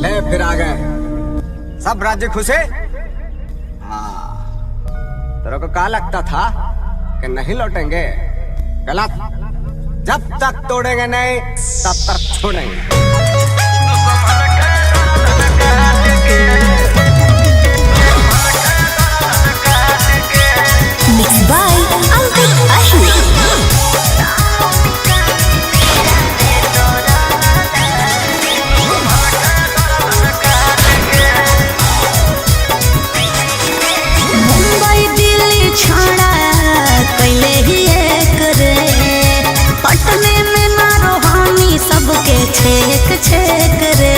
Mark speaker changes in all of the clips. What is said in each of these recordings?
Speaker 1: ले फिर आ गए सब राज्य खुशे। हाँ, तेरे को क्या लगता था कि नहीं लौटेंगे? गलत। जब तक तोड़ेंगे नहीं तब तक छोड़ेंगे।
Speaker 2: Mixed by Ankit Ahmed. Mumbai Delhi छोड़ा पहले ही एक रे, पटने में ना रोहानी सबके छेक छेक रे।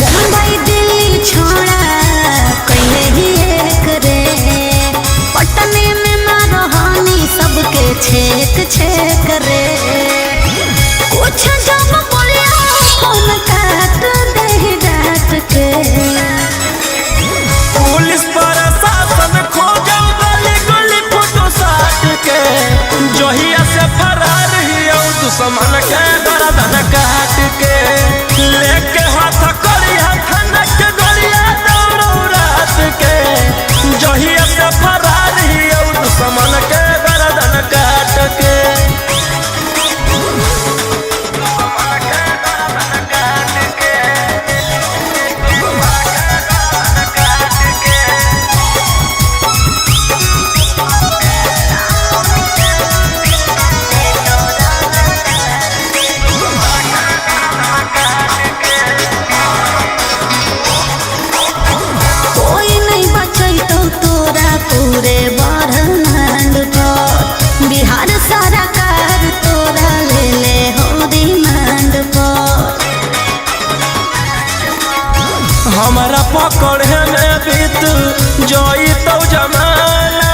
Speaker 2: मुंबई दिल्ली छोड़ा पहले ही एक रे, पटने में ना रोहानी सबके छेक छेक रे। कुछ जब बोलिया फोन काट दे डांट के,
Speaker 3: पुलिस प्रशासन खोजो गली गली फोटो साट के, जोहिया से फरार हियो दुश्मन के गर्दन काट के, लेके हाथ कड़िया खनक गलिया दौड़ो रात के, जोहिया से फरार हियो दुश्मन के गर्दन काट के।
Speaker 2: कोई नहीं बचैतो तोरा पूरे ब्रह्मांड पर, बिहार सरकार तोरा ले ले हो रिमांड पर।
Speaker 3: हमारा पकड़े में बीत जोई तो जमाना,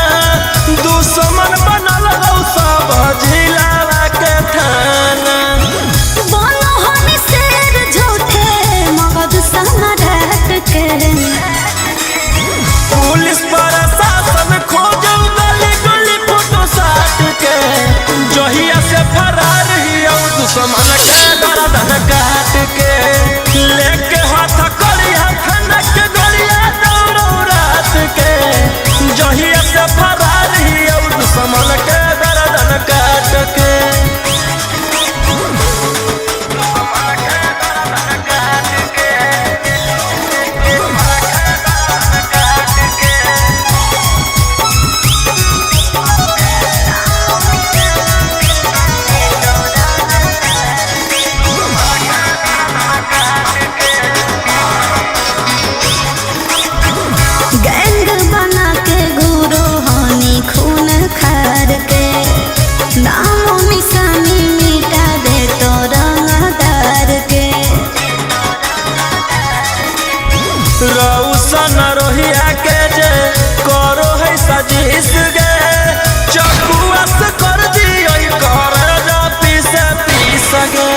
Speaker 3: दुश्मन बनल रहो सब जिला के थाना।
Speaker 2: बोलो हनी शेर झूठे मगध सम्राट के,
Speaker 3: पुलिस प्रशासन खोजो गली गली फोटो साट के, जोहिया से फरार हियो दुश्मन के गर्दन काट के, लेके हाथ कड़िया खनक गलिया दौड़ो रात के, जोहिया से फरार हियो दुश्मन के गर्दन काट के।
Speaker 2: गैंग बना के गुरु हनी खून खार के, नामो निशानी मिटा दे तो रंगदार के।
Speaker 3: रौशन रोहिया के जे करो है सजिस गे, चकुआ से कर दियो कर जा पीस पीस गे।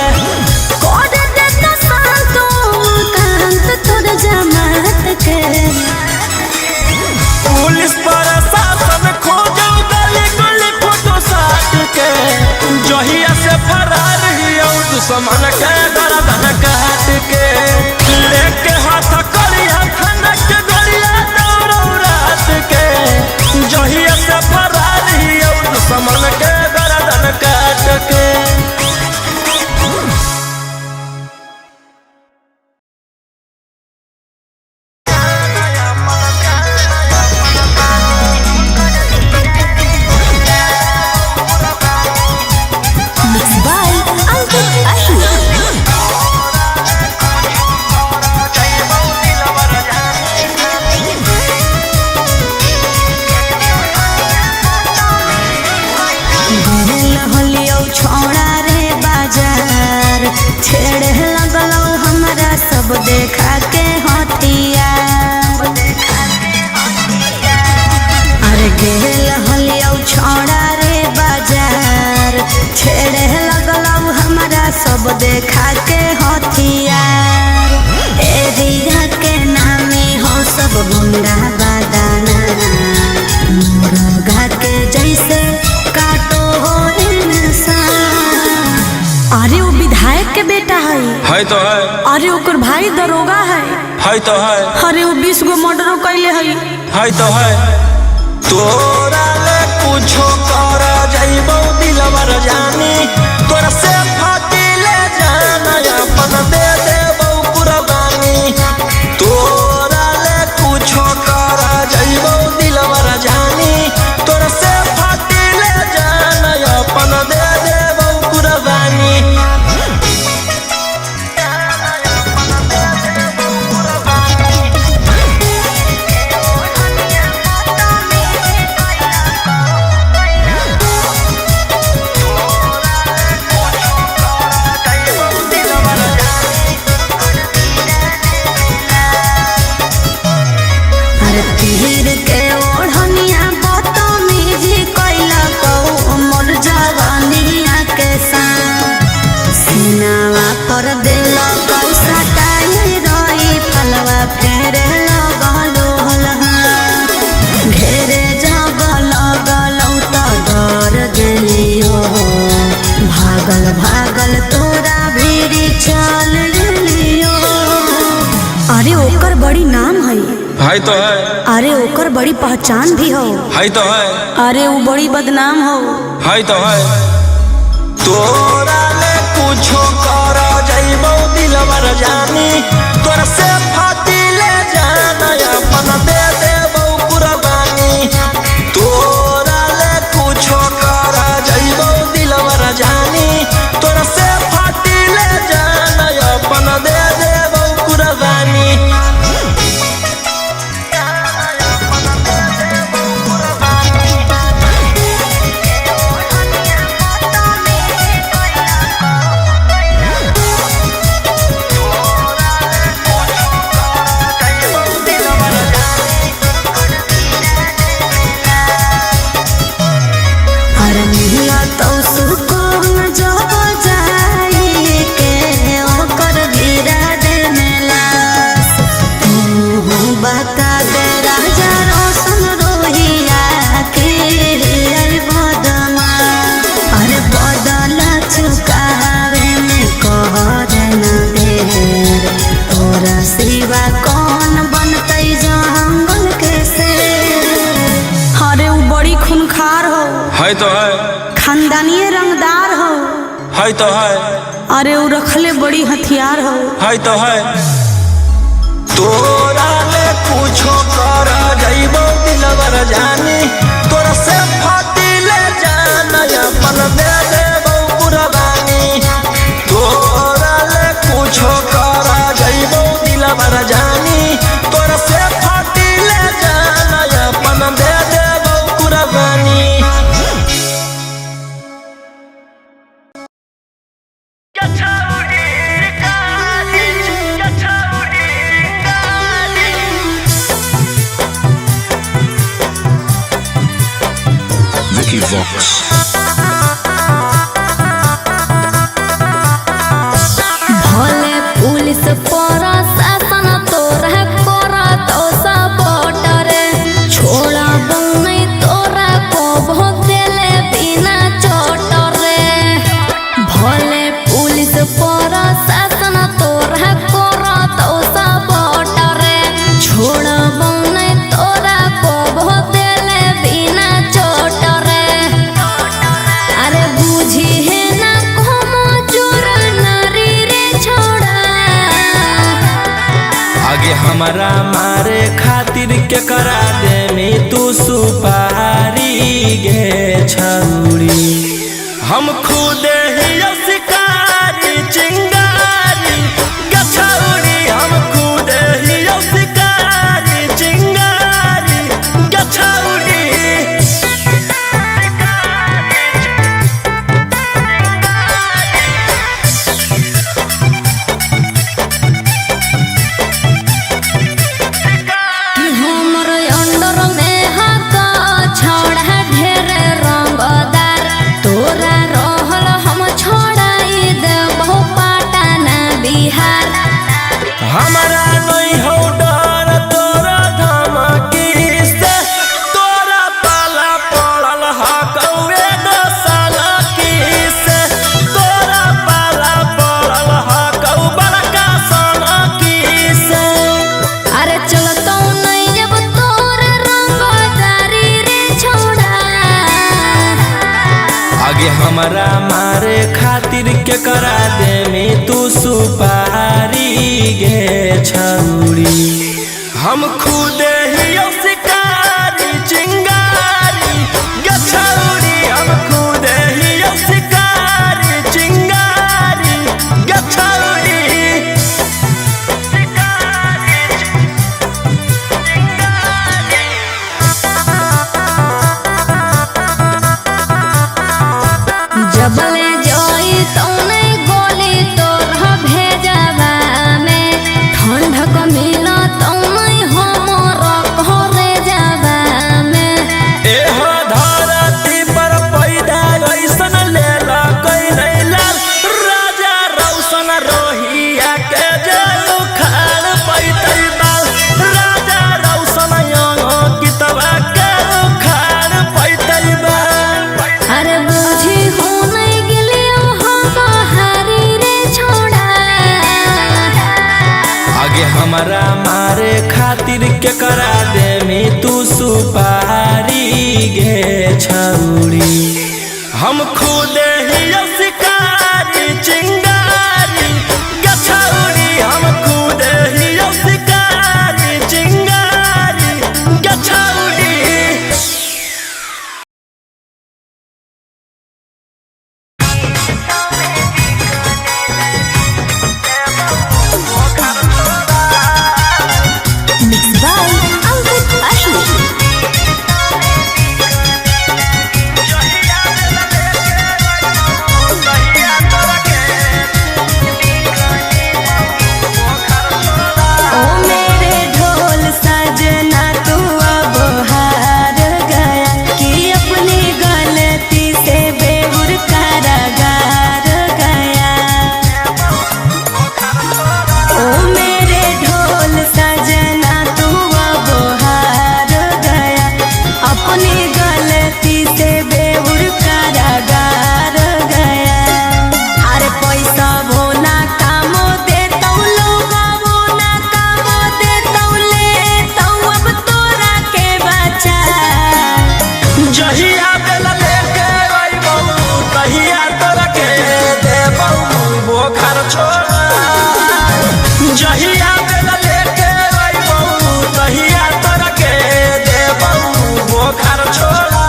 Speaker 2: कोड दे तो शांतो कांत तोर जमात के,
Speaker 3: पुलिस प्रशासन खोजो गली गली फोटो साट के, जोहिया से फरार हियो दुश्मन के गर्दन काट के, लेके हाथ कड़िया खनक गलिया दौड़ो रात के, जोहिया से फरार हियो दुश्मन के गर्दन काट के।
Speaker 2: Mixed by Ankit Ahmed. घूमल हलियो छोड़ा रे बाजार, छेड़े लगलो हमरा सब देखा के हथियार। अरे गेल हलियो छोड़ा रे बाजार, छेड़े लगलो हमरा सब देखा के हथियार। एरिया के नामे हो सब गुंडा बादाना, मुर्गा के जैसे काटो हो इंसान। अरे वो विधायक विधायक के बेटा है
Speaker 3: तो है।
Speaker 2: अरे ओकर भाई दरोगा है
Speaker 3: तो है।
Speaker 2: अरे वो 20 गो मर्डर कैले है
Speaker 3: तो है। तोरा ले कुछो कर जाइबो दिलवर जानी तोरा से फाटी ले जाना अपन दे देबो कुर्बानी तोरा ले कुछो कर जाइबो दिलवर जानी तोरा से फाटी ले जाना अपन दे देबो कुर्बानी
Speaker 2: तीर के ओढ़निया बदतमीजी कैला कौ मोर जवानिया के संग सीनावा पर दिल कौ सटाई रही फलवा फेरे लगलो घेरे जब लगलौ त डर गेलियो भागल भागल तोरा भीड़ी चल गेलियो अरे ओकर बड़ी नाम है
Speaker 3: तो है।
Speaker 2: अरे ओकर बड़ी पहचान भी हो
Speaker 3: तो है।
Speaker 2: अरे वो बड़ी बदनाम हो
Speaker 3: तो है। तोरा ले कुछो कर जाइबो दिलवर जानी तोरा से फाटी ले जाना अपन दे देबो कुर्बानी तोरा ले कुछो कर जाइबो दिलवर जानी तोरा से फाटी ले जाना अपन दे देबो कुर्बानी
Speaker 2: तो सुकून जब जाई के ओकर गिरा देने लाश तू बता दे राजा रोशन रोहिया के बदमा अरे बदल चुकावे में कहर न देर तोरा सिवा कौन बनतै जंगल के शेर अरे वो बड़ी खूंखार हो
Speaker 3: तो है।
Speaker 2: खानदानी रंगदार हो
Speaker 3: तो है।
Speaker 2: अरे वो रखले बड़ी हथियार हो
Speaker 3: तो है। तोरा ले कुछो कर जाइबो दिलवर जानी तोरा से फाटी ले जाना अपन दे देबो कुर्बानी तोरा ले कुछो कर जाइबो दिलवर जानी तोरा से फाटी ले जाना अपन दे देबो कुर्बानी
Speaker 4: Vox.
Speaker 2: भले पुलिस प्रशासन तोरा करा तो सपोर्ट रे छोड़ा बनै तोरा को भोग देले बिना चोट रे भले पुलिस प्रशासन तोरा करा तो सपोर्ट रे छोड़ा बनै तोरा को भोग देले बिना चोट रे अरे बुझी है ना कोमो चोर नारी रे छोड़ा
Speaker 3: आगे हमारा मारे खातिर के करा देनी तू सुपारी गे छौरी हम खुद ही शिकारी चिंगारी गे छौरी हम खुद ही शिकारी चिंगारी गे छौरी
Speaker 2: कि हमर अंडर में हाथ छोड़ा ढेर रंगदार तोरा रहल हम छोड़ा
Speaker 3: हमरा मारे खातिर के करा दे में तू सुपारी गे छौरी। हम खुद ही शिकारी चिंगारी गे छौरी, हम खुद ही शिकारी चिंगारी गे छौरी।
Speaker 2: जबले जोई तौने गोली तोर भेजवा में ठंडक मिला तौने हमर घरे जावा में।
Speaker 3: एहो धरती पर पैदा ऐसन लेला कोई नहीं लाल, राजा रौशन रोहिया के जेल उखाड़ पैतै बाल, राजा रौशन कितवा के उखाड़ पैतै बाल।
Speaker 2: अरे बुझी हो नहीं गेलियो हम बहारी रे छोड़ा।
Speaker 3: आगे हमरा मारे खातिर के करा दे में तू सुपारी गे छौरी। हम खुद ही शिकारी चिंगारी गे छौरी, हम खुद ही शिकारी चिंगारी गे छौरी।
Speaker 2: Mixed by Ankit Ashmi. ओ मेरे ढोल सजना तू अब हार गया कि अपनी गलती से बेगुर कारागार गया। ओ मेरे ढोल सजना तू अब हार गया, अपनी गलती से बेगुर कारागार गया। अरे पैसा वो ना काम देता लोग, वो ना काम देता लेता अब तोरा के बचा।
Speaker 3: जहिया बेल लेके अइबौ तहिया तोरा के देबौ बोखर छोड़ा। जहिया बेल लेके अइबौ तहिया तोरा के देबौ बोखर छोड़ा।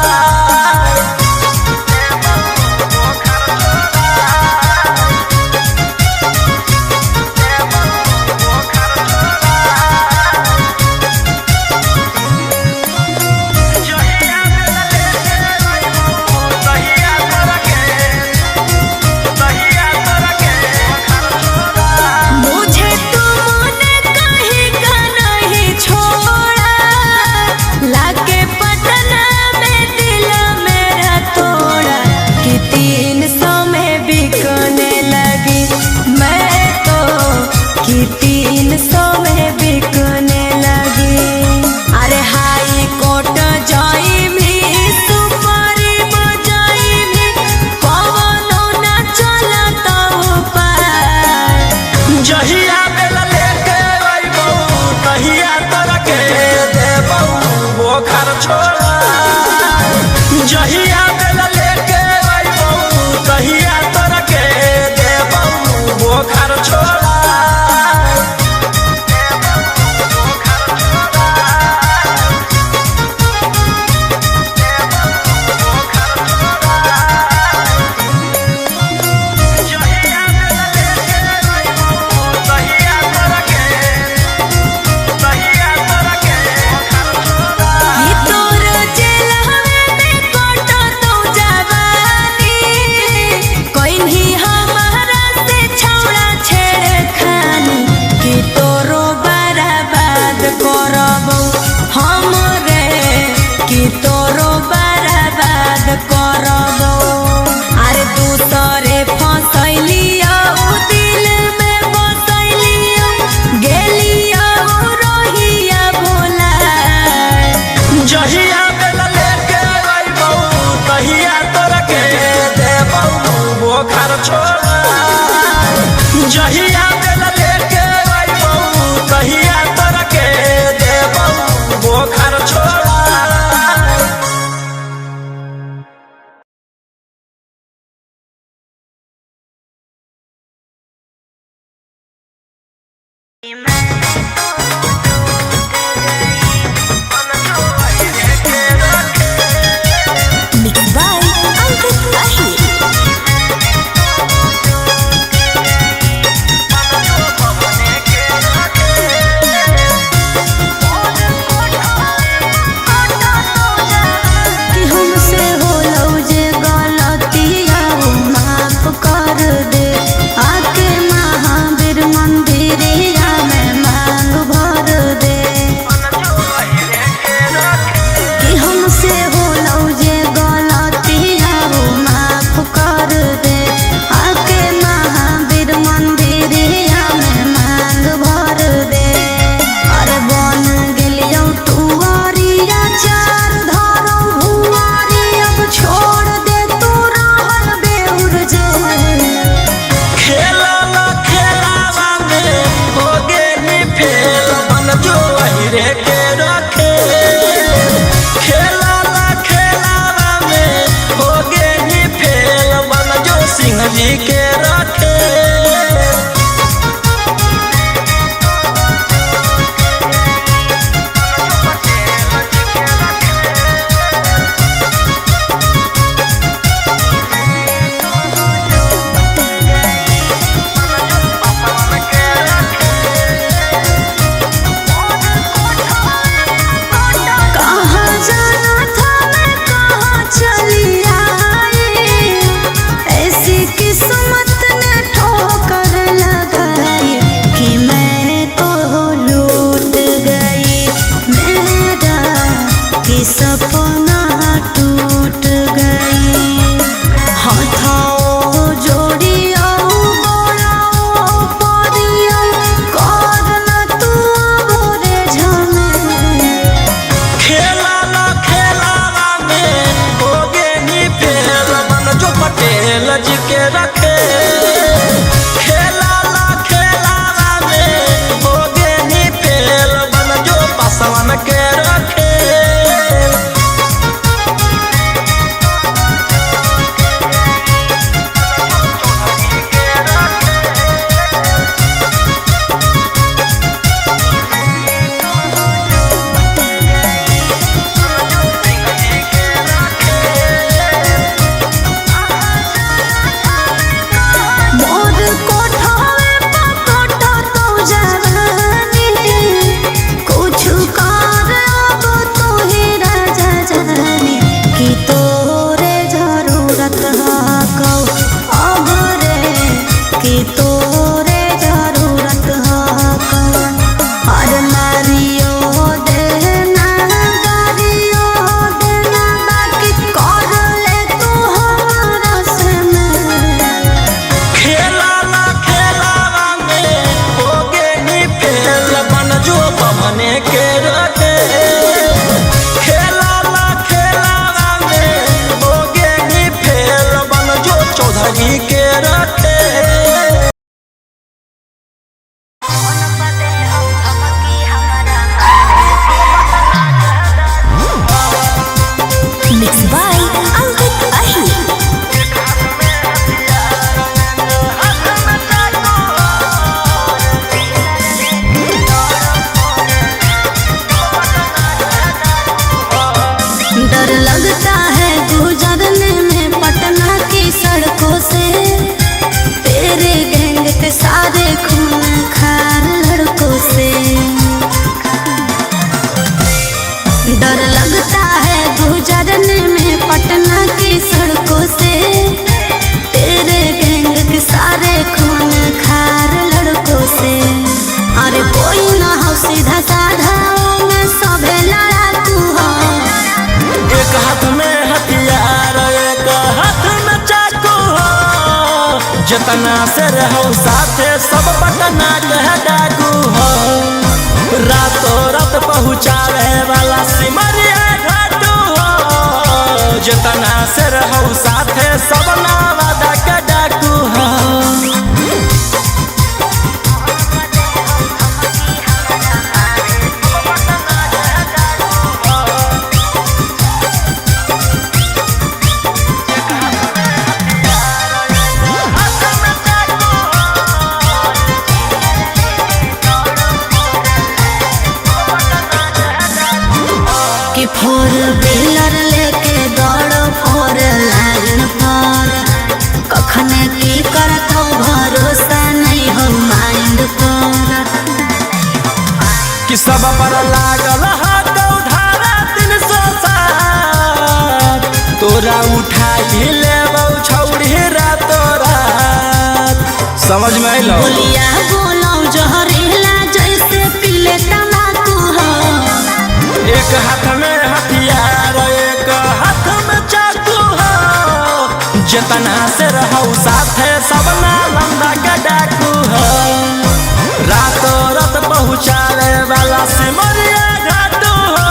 Speaker 2: मुझे तुमने कहीं का नहीं छोड़ा, लाके पटना में दिल मेरा तोड़ा कि 300 में बिकने लगी मैं तो, कि 300 में बिकने लगी। अरे हाई कोर्ट जाई भी सुपारी बजाई भी कवनो ना चला तो पार।
Speaker 3: जहिया बेल लेके अइबौ तहिया तोरा के देबौ बोखर छोड़ा। जहिया बेल लेके अइबौ तहिया तोरा के देबौ बोखर छोड़ा।
Speaker 2: ये तोर जेल में कोटा तो जवानी, कोई नहीं हमारा से छौड़ा छेड़खानी कि तोरो बर्बाद करबौ हम रे, कि तोरो बर्बाद करबौ। अरे दूसरे फसैलियो दिल में बसैलियो, गेलियो रोहिया भोला।
Speaker 3: जहिया बेल लेके अइबौ तहिया तोरा के देबौ बोखर छोड़ा। जहिया बेल लेके अइबौ तहिया तोरा के देबौ बोखर छोड़ा। जी के रखे
Speaker 2: सपना टूट गई हाथों जोड़िया बोलाओ परिया करना तू मोरे झमे
Speaker 3: खेला में हो गे नी फेल मन जो पटेल जी के रखे खेला में हो गे नी फेल मन जो पासवान के रखे
Speaker 2: सीधा साधा में सभे लड़ाकू हो
Speaker 3: एक हाथ में हथियार एक हाथ में चाकू हो जितना से रहो साथे सब पटना के डाकू हो रातों रात पहुँचावे वाला सिमरिया घाटू हो जितना से रहो साथे सब नावादा के डाकू हो
Speaker 2: रखने की करत हो भरोसा नहीं हो माइंड पर
Speaker 3: कि सब पर लागल हाथ उधारा 360 तोरा उठाई लेबौ छौड़ी रातो रात। समझ में आइलो?
Speaker 2: बोलिया बोलो जहरीला जैसे पीले तम्बाकू हो।
Speaker 3: एक हाथ में हथियार एक हाथ में चाकू हो। जितना से रहौ साथे सब नालंदा के डाकू हो। रातों रात पहुँचावे वाला सिमरिया घाटू हो।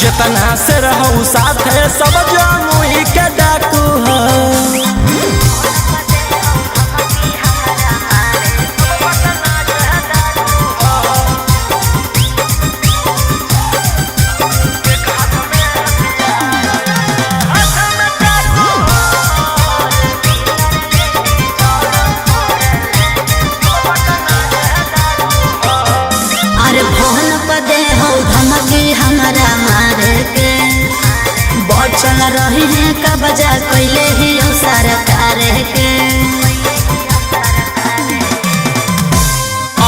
Speaker 3: जितना से रहौ साथे सब जमुई के डाकू हो।
Speaker 2: हमारा मारे के बचल रही है का बजा कैले ही सरकार के।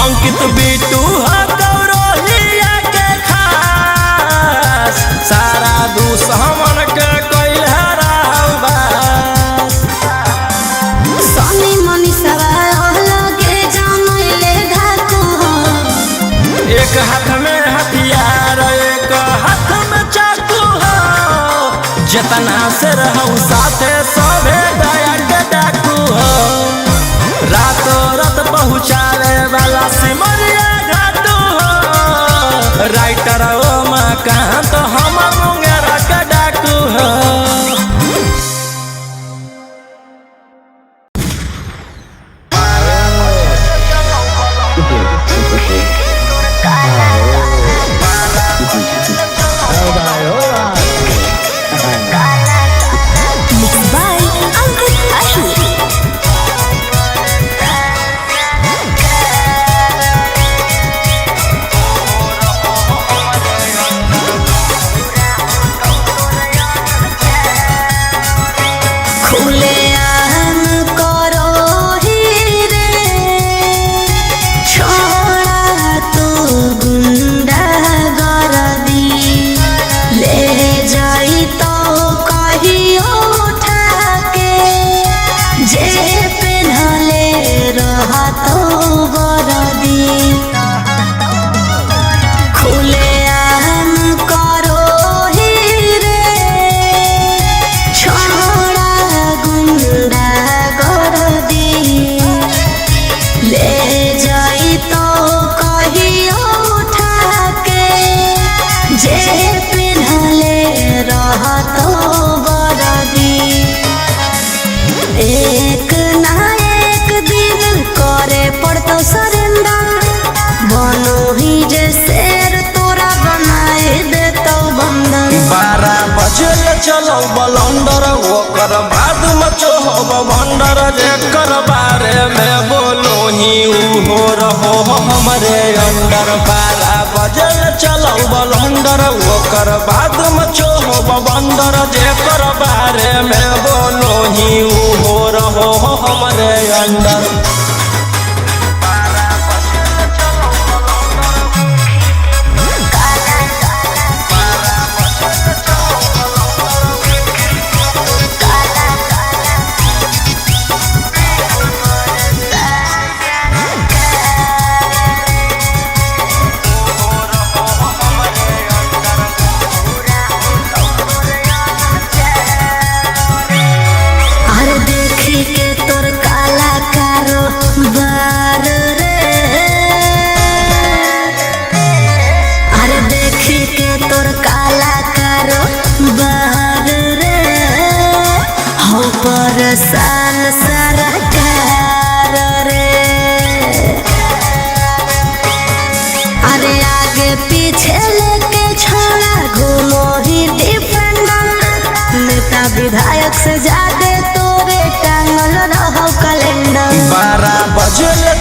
Speaker 3: अंकित बिटू गौरहिया के खास सारा दुश्मन के कैल हराबास।
Speaker 2: सनी मनीषवा लगे जमैले धाकू हो।
Speaker 3: एक हाथ में हथियार एक हाथ में चाकू हो। जितना से रहौ साथे सभे दया के डाकू हो। रातों रात पहुँचावे वाला सिमरिया घाटू हो। राइटर ओमाकांत हम मुंगेरा के डाकू हो।
Speaker 2: एक ना एक दिन करे पड़तो सरेंडर। बनो ही जे शेर तोरा बनाए देतो बंदर।
Speaker 3: 12 बजे चलो बलंदर ओकर बाद मचो हो बंदर। जेकर बारे में बोलो ही हो रहो हमरे अंडर। 12 बजे चलो बलंदर ओकर बाद मचो हो बंदर। जेकर बारे में बोलो ही हो रहो हमरे अंडर।
Speaker 2: के तोर काला काला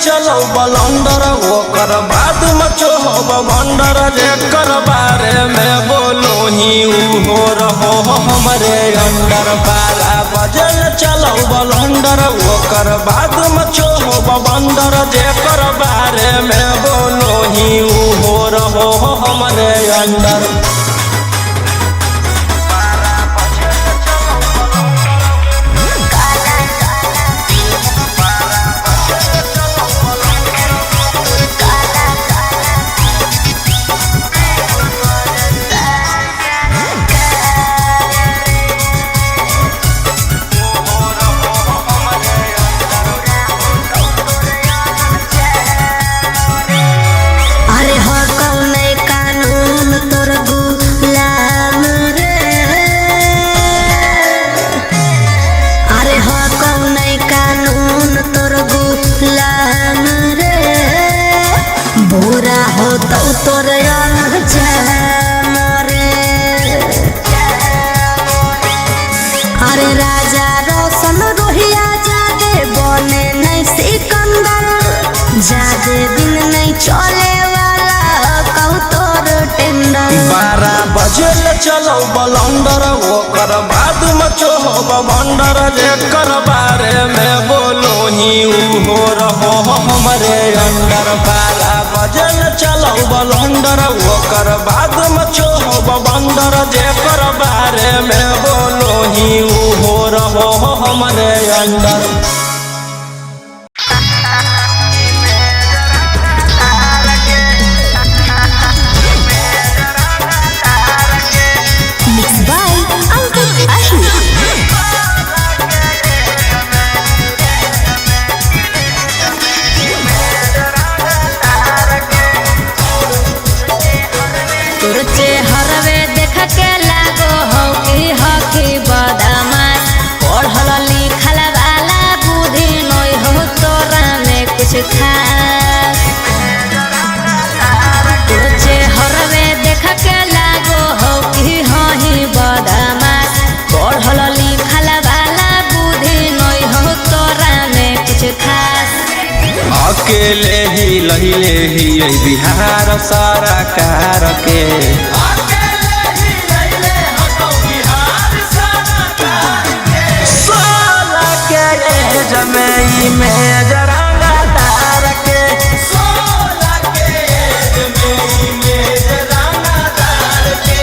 Speaker 3: चलो बलंडर ओकर बाद मचो बंडर जेकर बारे में बोलो ही हो रहो हमरे अंडर 12 बजे चलो बलंडर ओकर बाद मचो बंडर जेकर बारे में बोलो ही हो रहो हमरे अंडर।
Speaker 2: बुरा हो तो तोर अरे राजा रोशन रोहिया जादे बने नहीं सिकंदर जादे दिन नहीं चले वाला कहू तोर टेंडर।
Speaker 3: 12 बजे चलो बलंडर ओकर बाद मचो बंडर जेकर बारे में बोलो ही हो रहो हमरे अंडर। 12 बजे चलो बलंडर ओकर बाद मचो बंडर जेकर बारे में बोलो ही हो रहो हमरे अंडर।
Speaker 2: हरवे देख के लागो हो कि हकी बदमाश पढ़ल लिखल वाला बुद्धि नहीं हो तोरा में कुछ खास। तुझे हरवे देख के लागो हो कि हही बदमाश पढ़ल लिखल वाला बुद्धि नहीं हो तोरा में कुछ खास।
Speaker 3: अकेले ही लहिले ही बिहार सारा कार के सोला के जमई में जरांगा तार के सोला के जमई में जरांगा तार के।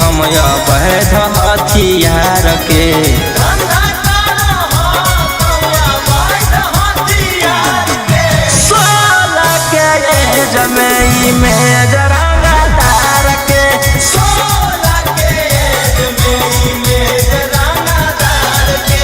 Speaker 3: हम अवैध हथियार के सोला के जमई में जरांगा तार के सोला के जमई में जरांगा तार के।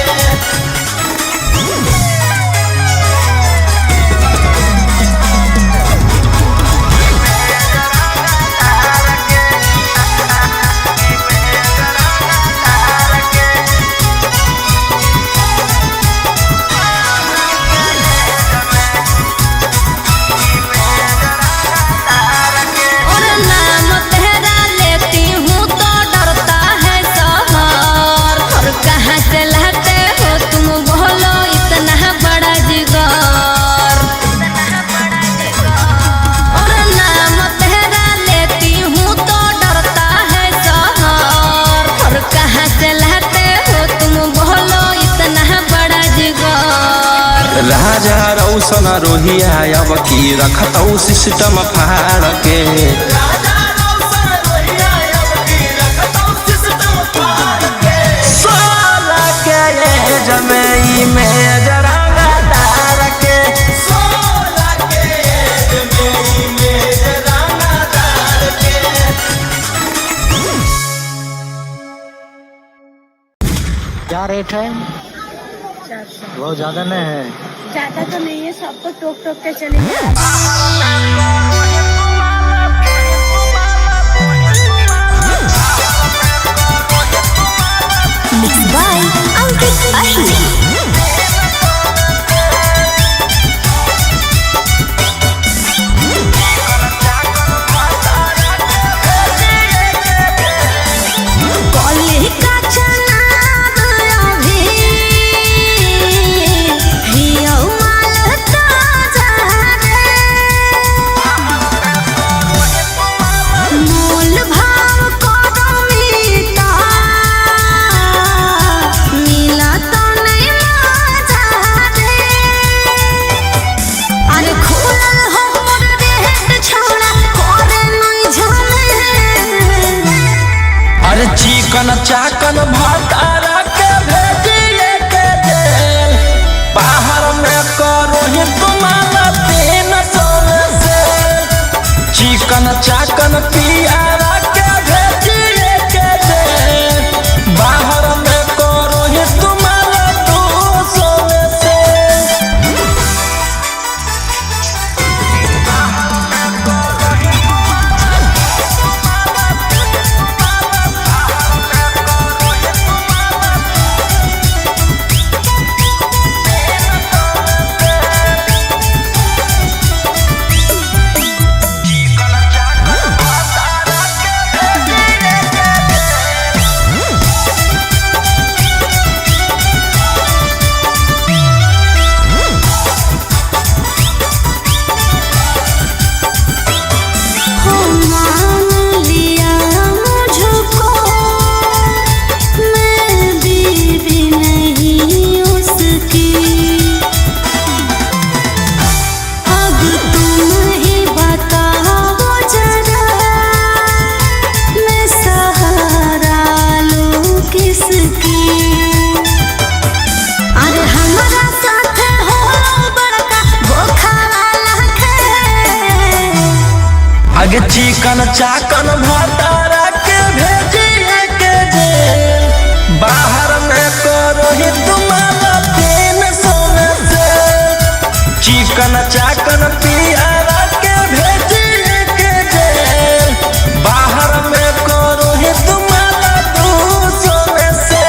Speaker 3: राजा रौशन रोहिया अब की रखतौ सिस्टम फाड़ के सोला के
Speaker 4: क्या रेट है?
Speaker 5: 400।
Speaker 4: बहुत ज्यादा नहीं है?
Speaker 5: ज्यादा तो नहीं है, सबको टोक टोक के चलेंगे।
Speaker 2: Mixed by Ankit Ahir.
Speaker 3: चिकन चाकन भटारा के भेजिए के जेल बाहर में करो ही तुम्हारा 300 से। चिकन चाकन पियारा के भेजिए के जेल बाहर में करो ही तुम्हारा 200 से। आगे चिकन चाकन भटारा के भेजिए के जेल बाहर में करो ही तुम्हारा 300 से। चिकन चाकन पियारा के भेजिए के जेल बाहर में करो ही तुम्हारा 200 से।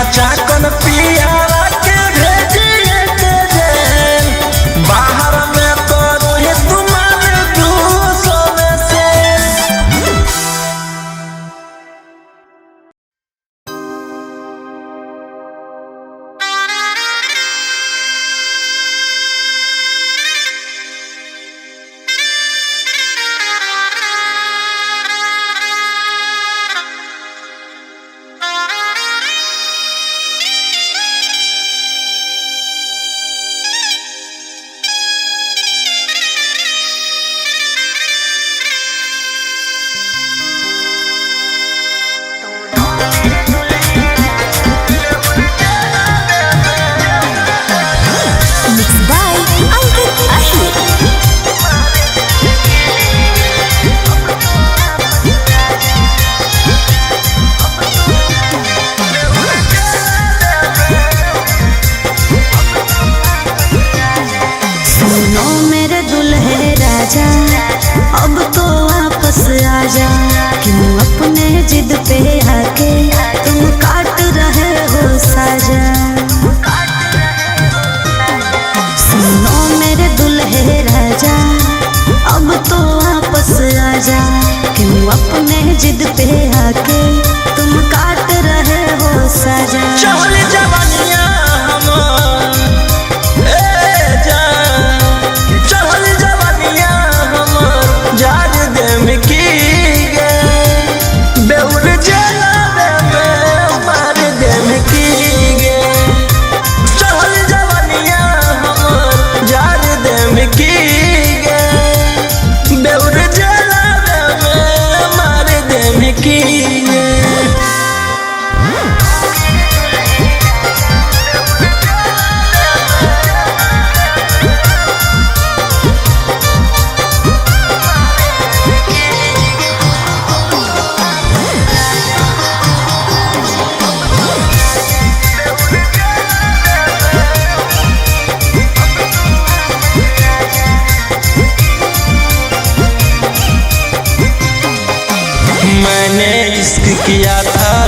Speaker 3: चाकन पियारा के भेजिए के जेल बाहर में करो ही तुम्हारे 200 से।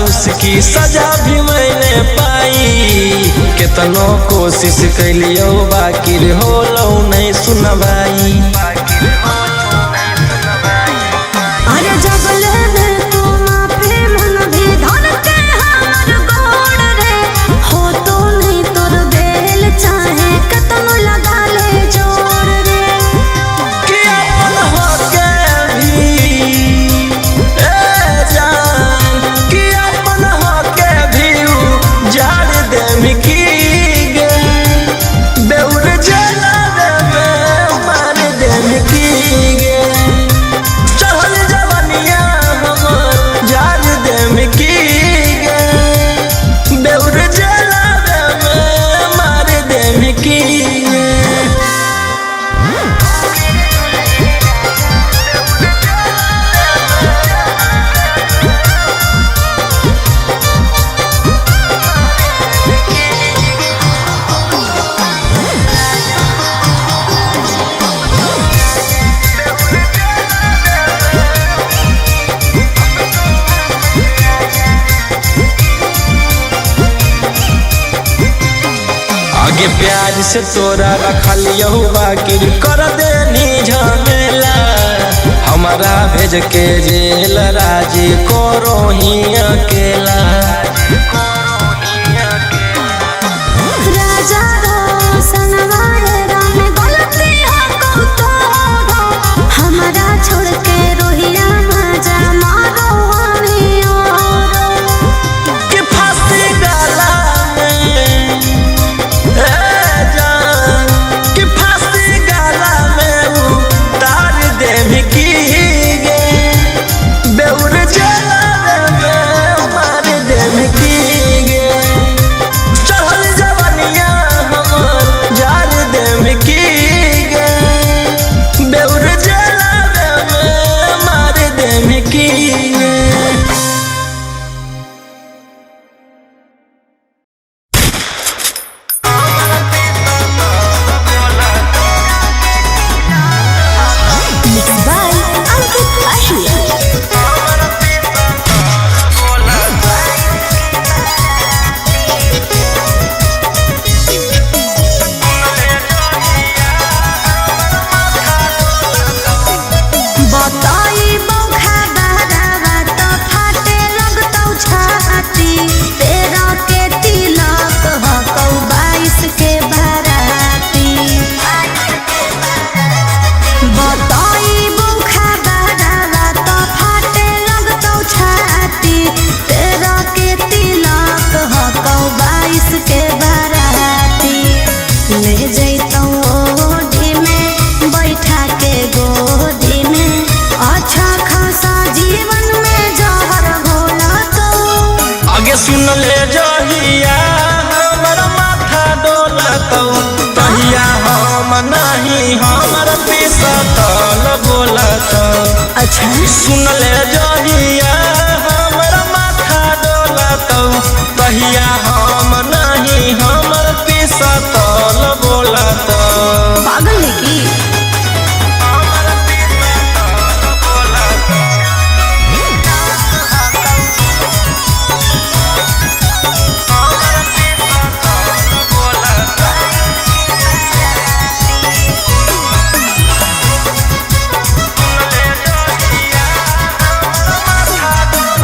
Speaker 3: उसकी सजा भी मैंने पाई। कितनो कोशिश कैलियो बाकी होलो नहीं सुनवाई।
Speaker 2: अरे जगले में तू माफी मन भी धर के हमर गोड़ रे हो तो नहीं तोर बेल चाहे कतनो लगा ले जोड़ रे
Speaker 3: कि अपन होके भी ए जान कि अपन होके भी जाड़ दे मिकी गे बेउर जला में मार दे मिकी गे चढ़ल जवानिया हमर जाड़ दे मिकी गे बेउर जला में मार दे मिकी गे। आगे प्यार से तोरा रखलियो बाकी कर देनी झमेला। हमारा भेज के जेल राजी करो ही अकेला।
Speaker 2: राजा रोशन वाले राम गलती हो तो हमारा छोड़ के रोहिया मजा मारो हमें और
Speaker 3: कि फांसी डाला में ए जान कि फांसी डाला में उतार दे मिकी गे बेउर जला में मार दे मिकी गे चढ़ल जवानिया हमर जाड़ दे मिकी गे बेउर जला में मार दे मिकी गे।
Speaker 2: Mixed by Ankit Ashia. बताई बौखा बहरावा तो फाटे लगतौ छाती तेरा के तिलक हकौ 22 के बाराती। बताई बौखा बहरावा तो फाटे लगतौ छाती तेरा के तिलक हकौ 22 के बाराती। ले जैतौ ओढ़ी में बैठा के गोदी में अच्छा खासा जीवन में जहर घोला तो
Speaker 3: आगे सुन ले जहिया हमर माथा डोलतौ तहिया हम नहीं हमर पिसतल बोलतौ।
Speaker 2: अच्छा
Speaker 3: सुन ले जहिया हमर माथा डोलतौ तहिया हम नहीं हमर पिसतल बोलतौ।
Speaker 2: पागल है की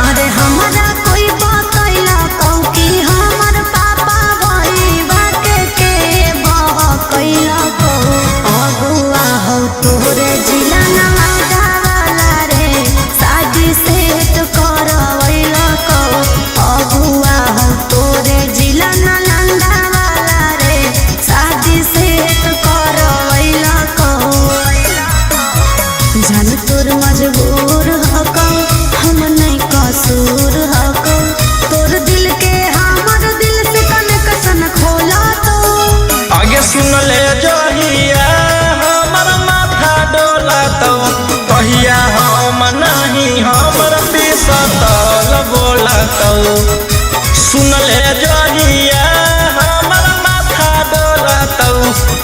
Speaker 2: अरे हमारा कोई बतैला कहू कि हमर पापा भईबा के बहकैला कहू अगुआ हो तोरे जिला नवादा वाला रे शादी सेट करवैला कहू अगुआ हो तोरे जिला नालंदा वाला रे शादी सेट करवैला कहू जान तोर मजबूर हकौ हम नहीं कसूर हकौ तोर दिल के हमर दिल से कनेक्शन खोला तो
Speaker 3: आगे सुन ले जहिया हमर माथा डोलतौ तहिया हम नहीं हमर पिसतल बोलतौ। सुन ले जहिया हमर माथा डोलतौ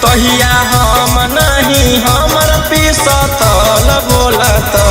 Speaker 3: तहिया हम नहीं हमर पिसतल बोलतौ।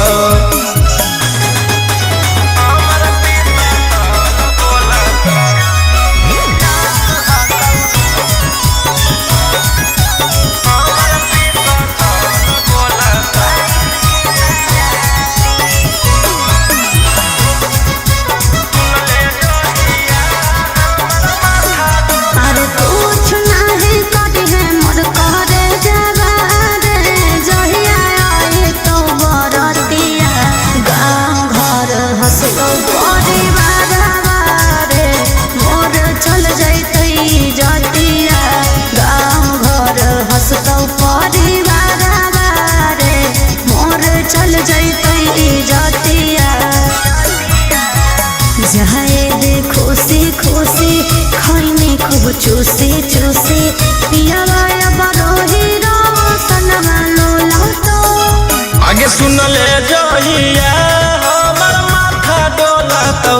Speaker 2: जाए दे खुशी खुशी खैनी खूब चूसी चूसी पिया बरोही सनमा लोला तो
Speaker 3: आगे सुन ले जहिया हमर माथा डोला तो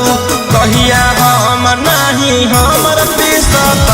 Speaker 3: कहिया हम नहीं हमर पीसत